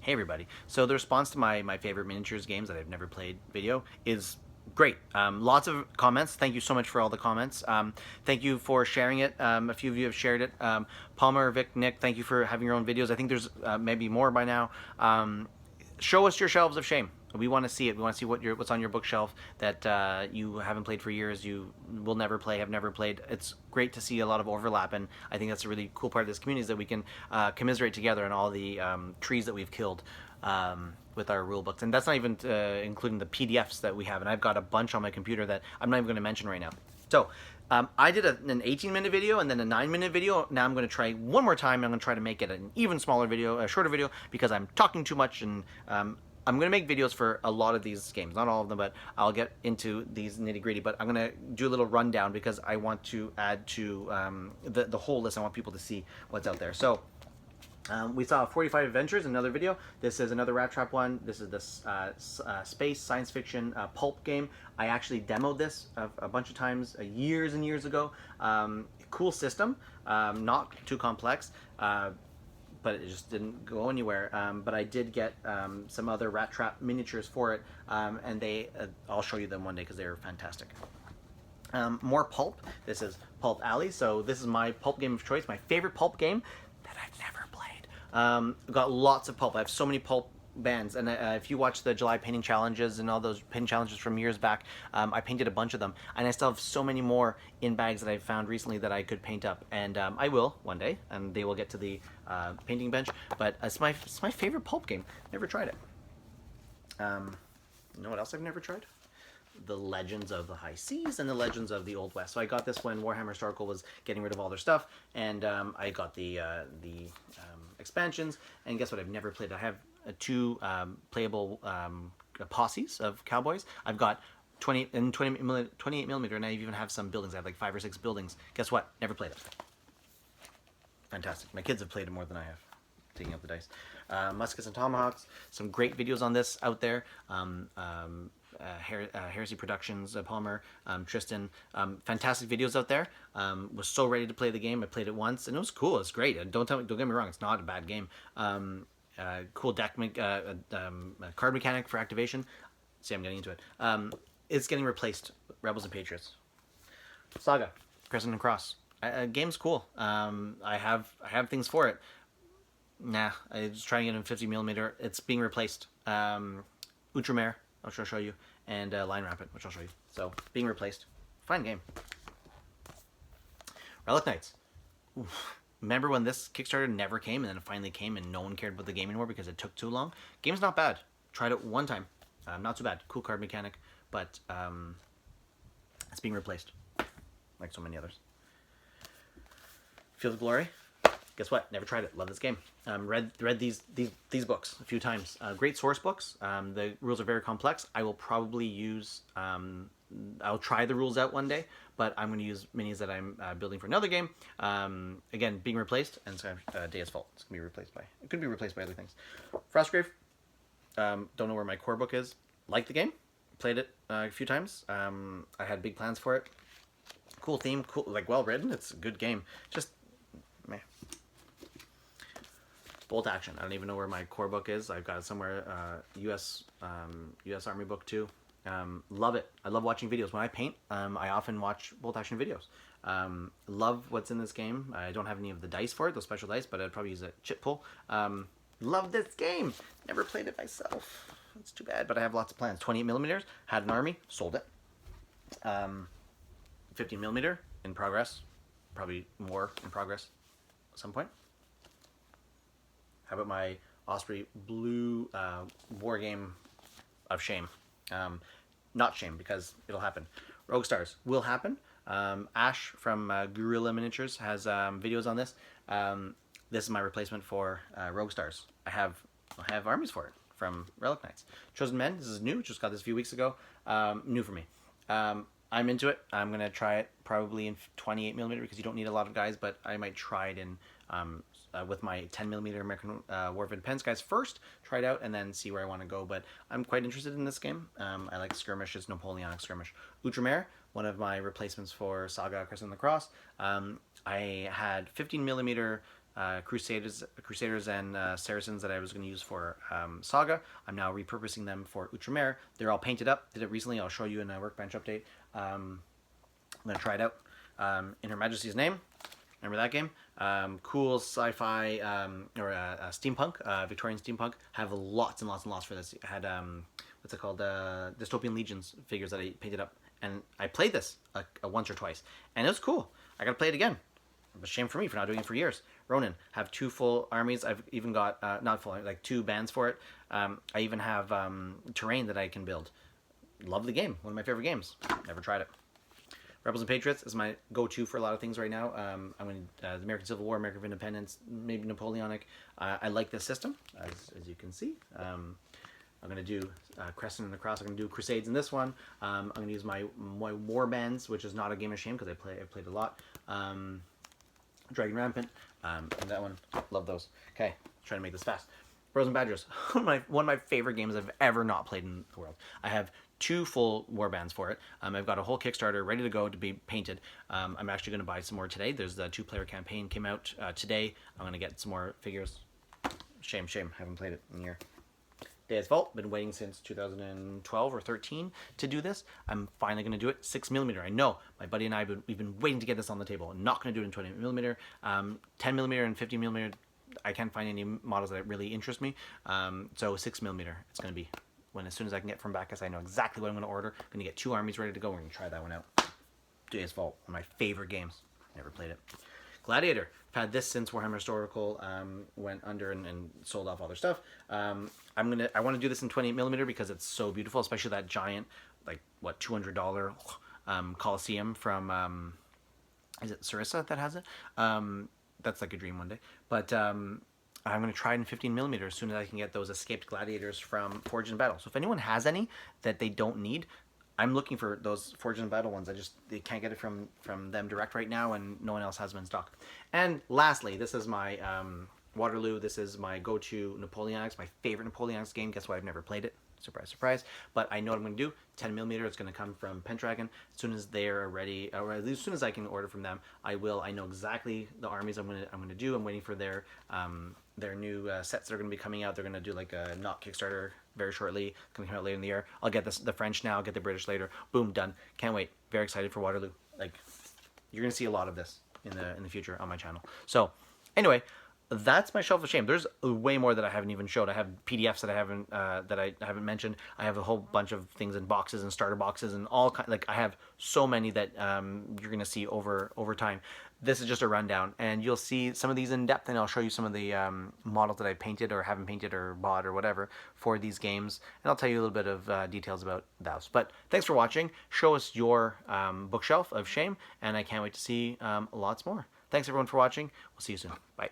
Hey everybody. So the response to my favorite miniatures games that I've never played video is great. Lots of comments. Thank you so much for all the comments. Thank you for sharing it. A few of you have shared it. Palmer, Vic, Nick, thank you for having your own videos. I think there's maybe more by now. Show us your shelves of shame. We want to see it. We want to see what's on your bookshelf that you haven't played for years. You will never play, have never played. It's great to see a lot of overlap, and I think that's a really cool part of this community is that we can commiserate together on all the trees that we've killed with our rule books. And that's not even including the PDFs that we have. And I've got a bunch on my computer that I'm not even going to mention right now. So I did an 18-minute video and then a 9-minute video. Now I'm going to try one more time. I'm going to try to make it an even smaller video, a shorter video, because I'm talking too much. And I'm going to make videos for a lot of these games. Not all of them, but I'll get into these nitty-gritty. But I'm going to do a little rundown because I want to add to the whole list. I want people to see what's out there. So we saw 45 Adventures, another video. This is another Rat Trap one. This is this space science fiction pulp game. I actually demoed this a bunch of times years and years ago. Cool system, not too complex, but it just didn't go anywhere. But I did get some other Rat Trap miniatures for it, and I'll show you them one day because they're fantastic. More pulp. This is Pulp Alley. So this is my pulp game of choice, my favorite pulp game that I've never played. Got lots of pulp. I have so many pulp bands, and if you watch the July painting challenges and all those painting challenges from years back, I painted a bunch of them, and I still have so many more in bags that I've found recently that I could paint up, and I will one day, and they will get to the painting bench. But it's my favorite pulp game. Never tried it. You know what else I've never tried? The Legends of the High Seas and the Legends of the Old West. So I got this when Warhammer Historical was getting rid of all their stuff, and I got the expansions. And guess what? I've never played. I have two playable posses of cowboys. I've got 28 millimeter, and I even have some buildings. I have like 5 or 6 buildings. Guess what? Never played it. Fantastic. My kids have played it more than I have. Taking up the dice. Muskets and Tomahawks. Some great videos on this out there. HeresyProduktionz, Palmer, Tristan, fantastic videos out there. Was so ready to play the game. I played it once and it was cool. It's great. And don't get me wrong, it's not a bad game. Cool deck card mechanic for activation. See, I'm getting into it. It's getting replaced. Rebels and Patriots. Saga, Crescent and Cross. Game's cool. I have things for it. Nah, I was trying to get in 50 millimeter. It's being replaced. Outremer, which I'll show you, and Line Rapid, which I'll show you. So, being replaced. Fine game. Relic Knights. Oof. Remember when this Kickstarter never came, and then it finally came, and no one cared about the game anymore because it took too long? Game's not bad. Tried it one time. Not too bad. Cool card mechanic, but it's being replaced, like so many others. Field of Glory. Guess what? Never tried it. Love this game. Read these books a few times. Great source books. The rules are very complex. I will probably use. I'll try the rules out one day, but I'm going to use minis that I'm building for another game. Again, being replaced, and so Dea's Fault. It's going to be replaced by. It could be replaced by other things. Frostgrave. Don't know where my core book is. Like the game. Played it a few times. I had big plans for it. Cool theme. Cool, like well written. It's a good game. Just meh. Bolt Action. I don't even know where my core book is. I've got it somewhere. U.S. Army book 2. Love it. I love watching videos. When I paint, I often watch Bolt Action videos. Love what's in this game. I don't have any of the dice for it, those special dice, but I'd probably use a chip pull. Love this game. Never played it myself. It's too bad, but I have lots of plans. 28 millimeters. Had an army. Sold it. 15 millimeter in progress. Probably more in progress at some point. How about my Osprey Blue war game of shame? Not shame, because it'll happen. Rogue Stars will happen. Ash from Guerrilla Miniatures has videos on this. This is my replacement for Rogue Stars. I have armies for it from Relic Knights. Chosen Men, this is new. Just got this a few weeks ago. New for me. I'm into it. I'm going to try it probably in 28 millimeter because you don't need a lot of guys, but I might try it in with my 10 millimeter American Warfare Pens guys first, try it out, and then see where I want to go. But I'm quite interested in this game. I like skirmish. It's Napoleonic skirmish. Outremer, one of my replacements for Saga, Crescent and the Cross. I had 15 millimeter Crusaders and Saracens that I was going to use for Saga. I'm now repurposing them for Outremer. They're all painted up. Did it recently. I'll show you in a workbench update. I'm going to try it out. In Her Majesty's Name. Remember that game? Cool sci-fi or steampunk, Victorian steampunk. Have lots and lots and lots for this. I had what's it called? Dystopian Legions figures that I painted up, and I played this once or twice, and it was cool. I gotta play it again. It was a shame for me for not doing it for years. Ronin, have 2 full armies. I've even got not full, like 2 bands for it. I even have terrain that I can build. Love the game. One of my favorite games. Never tried it. Rebels and Patriots is my go-to for a lot of things right now. I'm going to the American Civil War, American Independence, maybe Napoleonic. I like this system, as you can see. I'm going to do Crescent and the Cross. I'm going to do Crusades in this one. I'm going to use my War Bands, which is not a game of shame because I played a lot. Dragon Rampant, and that one. Love those. Okay, trying to make this fast. Bros and Badgers, one of my favorite games I've ever not played in the world. I have 2 full warbands for it. I've got a whole Kickstarter ready to go to be painted. I'm actually going to buy some more today. There's the 2-player campaign came out today. I'm going to get some more figures. Shame, haven't played it in a year. Deus Vault, been waiting since 2012 or 13 to do this. I'm finally going to do it. 6mm. I know my buddy and I we've been waiting to get this on the table. I'm not going to do it in 20mm. 10mm and 50mm. I can't find any models that really interest me. So 6mm. It's going to be as soon as I can get from Bacchus. I know exactly what I'm going to order. I'm going to get 2 armies ready to go. We're going to try that one out. Deus Vault, one of my favorite games. Never played it. Gladiator. I've had this since Warhammer Historical went under and sold off all their stuff. I want to do this in 28mm because it's so beautiful, especially that giant, like what, $200 Colosseum from is it Sarissa that has it? That's like a dream one day. But I'm going to try it in 15mm as soon as I can get those escaped gladiators from Forged in Battle. So if anyone has any that they don't need, I'm looking for those Forged in Battle ones. They can't get it from them direct right now, and no one else has them in stock. And lastly, this is my Waterloo. This is my go-to Napoleonics, my favorite Napoleonics game. Guess what? I've never played it. Surprise, surprise. But I know what I'm going to do. 10mm. It's going to come from Pendragon. As soon as they're ready, or as soon as I can order from them, I will. I know exactly the armies I'm going to do. I'm waiting for their new sets that are going to be coming out. They're going to do like a not Kickstarter very shortly. It's going to come out later in the year. I'll get the French now. I'll get the British later. Boom, done. Can't wait. Very excited for Waterloo. Like, you're going to see a lot of this in the future on my channel. So, anyway, that's my shelf of shame. There's way more that I haven't even showed. I have PDFs that I haven't mentioned. I have a whole bunch of things in boxes and starter boxes and all kind. Like, I have so many that you're gonna see over time. This is just a rundown, and you'll see some of these in depth, and I'll show you some of the models that I painted or haven't painted or bought or whatever for these games, and I'll tell you a little bit of details about those. But thanks for watching. Show us your bookshelf of shame, and I can't wait to see lots more. Thanks everyone for watching. We'll see you soon. Bye.